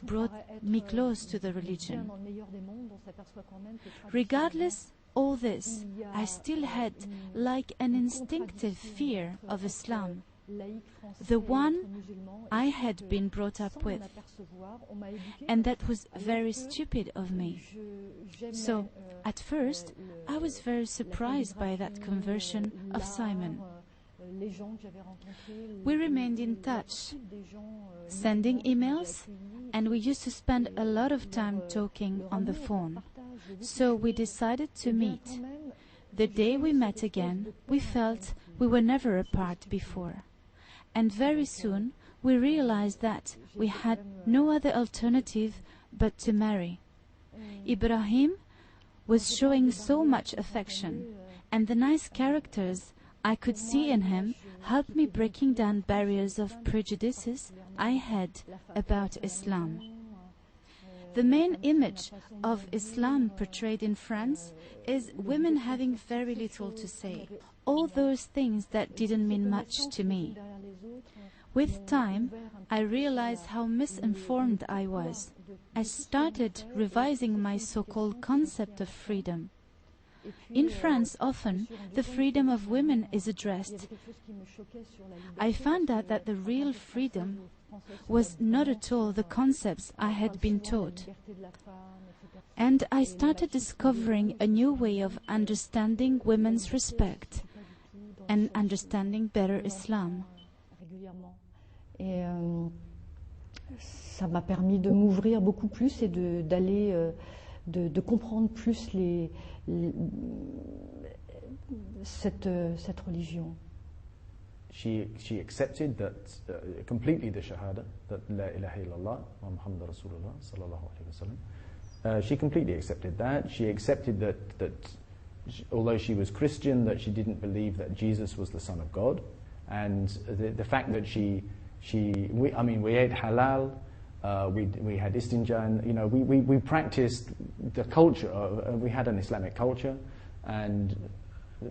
brought me close to the religion. Regardless all this, I still had like an instinctive fear of Islam, the one I had been brought up with, and that was very stupid of me. So, at first, I was very surprised by that conversion of Simon. We remained in touch, sending emails, and we used to spend a lot of time talking on the phone. So we decided to meet. The day we met again, we felt we were never apart before. And very soon, we realized that we had no other alternative but to marry. Ibrahim was showing so much affection, and the nice characters I could see in him helped me breaking down barriers of prejudices I had about Islam. The main image of Islam portrayed in France is women having very little to say. All those things that didn't mean much to me. With time, I realized how misinformed I was. I started revising my so-called concept of freedom. In France, often, the freedom of women is addressed. I found out that the real freedom was not at all the concepts I had been taught. And I started discovering a new way of understanding women's respect and understanding better Islam. Et ça m'a permis de m'ouvrir beaucoup plus et d'aller de comprendre plus cette religion. She accepted that completely the shahada, that la ilaha illallah wa Muhammad Rasulullah sallallahu alaihi wasallam. She completely accepted that. She accepted that although she was Christian, that she didn't believe that Jesus was the Son of God, and the fact that we ate halal, we had istinja, and we practiced the culture. We had an Islamic culture, and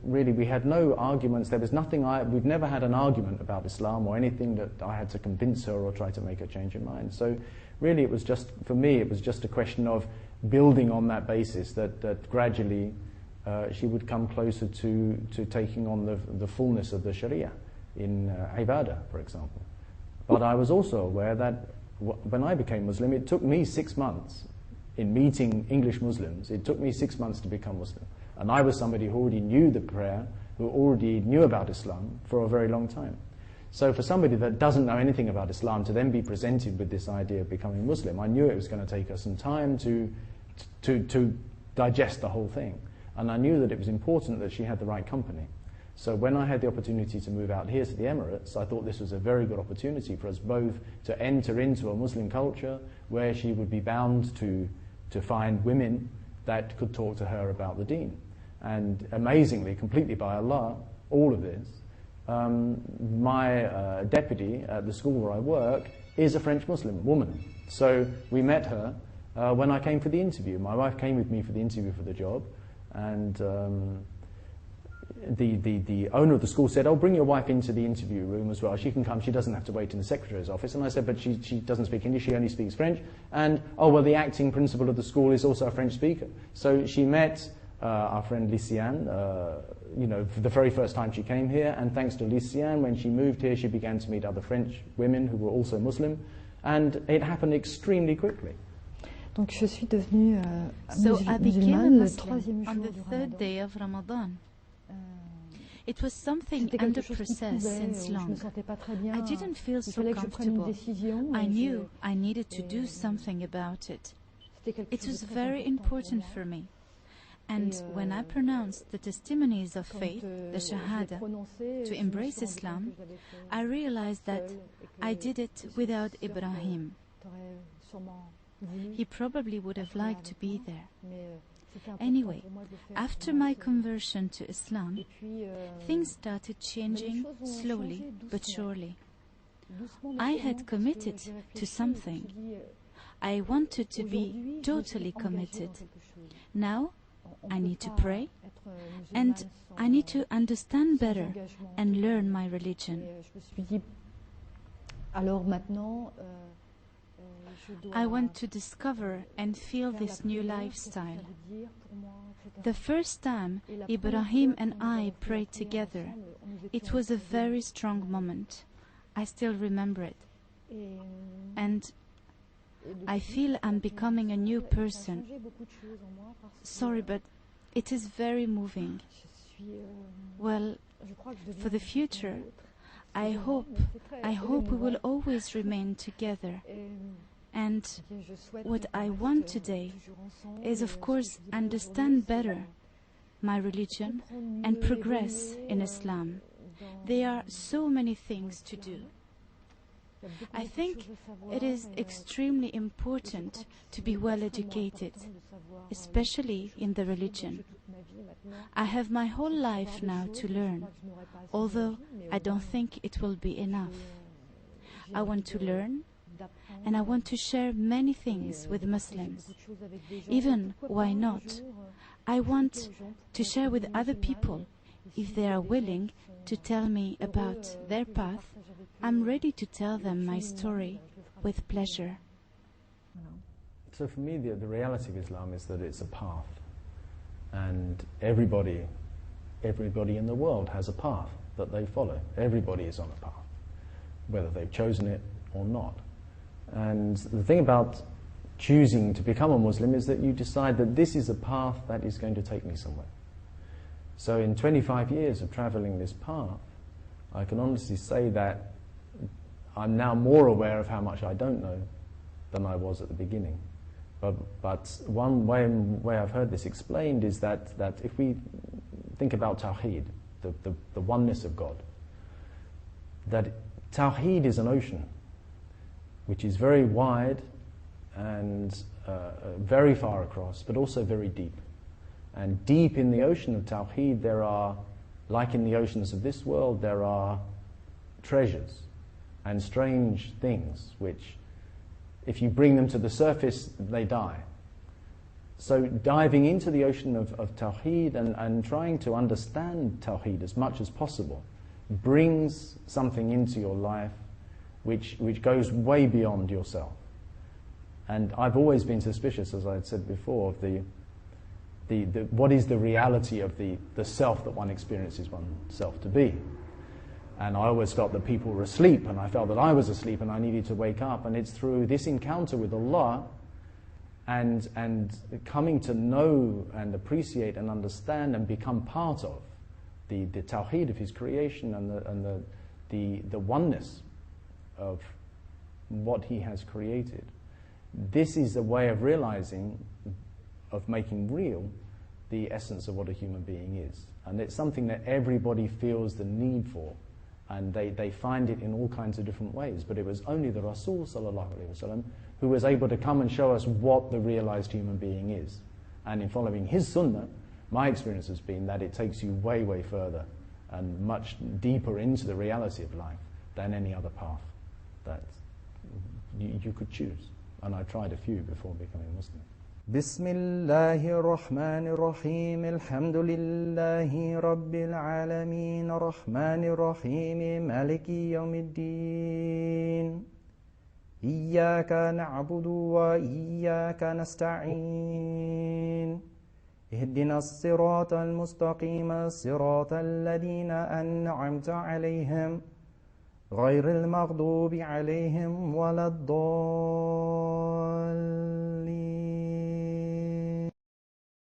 really we had no arguments. There was nothing. We've never had an argument about Islam or anything that I had to convince her or try to make her change her mind. So really, it was just, for me, it was just a question of building on that basis, that gradually she would come closer to taking on the fullness of the Sharia in ibadah, for example. But I was also aware that when I became Muslim, it took me 6 months in meeting English Muslims. It took me 6 months to become Muslim. And I was somebody who already knew the prayer, who already knew about Islam for a very long time. So for somebody that doesn't know anything about Islam to then be presented with this idea of becoming Muslim, I knew it was going to take us some time to digest the whole thing. And I knew that it was important that she had the right company. So when I had the opportunity to move out here to the Emirates, I thought this was a very good opportunity for us both to enter into a Muslim culture where she would be bound to find women that could talk to her about the deen. And amazingly, completely by Allah, all of this, my deputy at the school where I work is a French Muslim woman. So we met her when I came for the interview. My wife came with me for the interview for the job, and the owner of the school said, "Oh, bring your wife into the interview room as well. She can come. She doesn't have to wait in the secretary's office." And I said, "But she doesn't speak English. She only speaks French." And, "Oh, well, the acting principal of the school is also a French speaker." So she met our friend Lyciane, for the very first time she came here. And thanks to Lyciane, when she moved here, she began to meet other French women who were also Muslim. And it happened extremely quickly. Donc je suis devenue So I became a musulmane le Muslim troisième on jour the du third Ramadan. day of Ramadan. It was something C'était under quelque chose qui process couvait, since je me long. sentais pas très bien. I didn't feel Il so fallait que je prenne une comfortable. décision. I et knew I needed to do et- something about it. c'était quelque It chose was de très very important important for me. And when I pronounced the testimonies of Quand, faith, the je l'ai Shahada, prononcé, to je me embrace suis rendu compte Islam, que j'avais fait I realized that seule et que I did it je suis without sûre que Ibrahim. t'aurais sûrement voulu He probably would have être là liked to avec be moi, there. mais, c'était important Anyway, pour moi de le faire after vraiment my seule. conversion to Islam, Et puis, things started changing choses ont slowly changé but doucement. surely. doucement, I doucement, had parce committed que j'ai réfléchi to et je me something. suis dit, I wanted to be aujourd'hui, je me totally suis engagée committed. dans quelque chose. Now, On I peut need to pas pray, être, and musulmane I need sans- to understand sans better engagement. and learn my religion. Et, je me suis dit, alors maintenant, I want to discover and feel this new lifestyle. The first time Ibrahim and I prayed together, it was a very strong moment. I still remember it. And I feel I'm becoming a new person. Sorry, but it is very moving. Well, for the future, I hope we will always remain together. And what I want today is, of course, understand better my religion and progress in Islam. There are so many things to do. I think it is extremely important to be well educated, especially in the religion. I have my whole life now to learn, although I don't think it will be enough. I want to learn, and I want to share many things with Muslims. Even, why not? I want to share with other people. If they are willing to tell me about their path, I'm ready to tell them my story with pleasure. So for me, the reality of Islam is that it's a path. And everybody in the world has a path that they follow. Everybody is on a path, whether they've chosen it or not. And the thing about choosing to become a Muslim is that you decide that this is a path that is going to take me somewhere. So in 25 years of traveling this path, I can honestly say that I'm now more aware of how much I don't know than I was at the beginning. But one way I've heard this explained is that if we think about Tawheed, the oneness of God, that Tawheed is an ocean which is very wide and very far across, but also very deep. And deep in the ocean of Tawheed, there are, like in the oceans of this world, there are treasures and strange things which, if you bring them to the surface, they die. So diving into the ocean of Tawheed and trying to understand Tawheed as much as possible brings something into your life which goes way beyond yourself. And I've always been suspicious, as I had said before, of what is the reality of the self that one experiences oneself to be. And I always felt that people were asleep, and I felt that I was asleep and I needed to wake up. And it's through this encounter with Allah and coming to know and appreciate and understand and become part of the Tawheed of His creation and the oneness of what He has created. This is a way of realizing, of making real, the essence of what a human being is. And it's something that everybody feels the need for. And they find it in all kinds of different ways. But it was only the Rasul sallallahu alaihi wasallam who was able to come and show us what the realized human being is. And in following his sunnah, my experience has been that it takes you way, way further and much deeper into the reality of life than any other path that you could choose. And I tried a few before becoming a Muslim. بسم الله الرحمن الرحيم الحمد لله رب العالمين الرحمن الرحيم مالك يوم الدين إياك نعبد وإياك نستعين اهدنا الصراط المستقيم صراط الذين أنعمت عليهم غير المغضوب عليهم ولا الضالين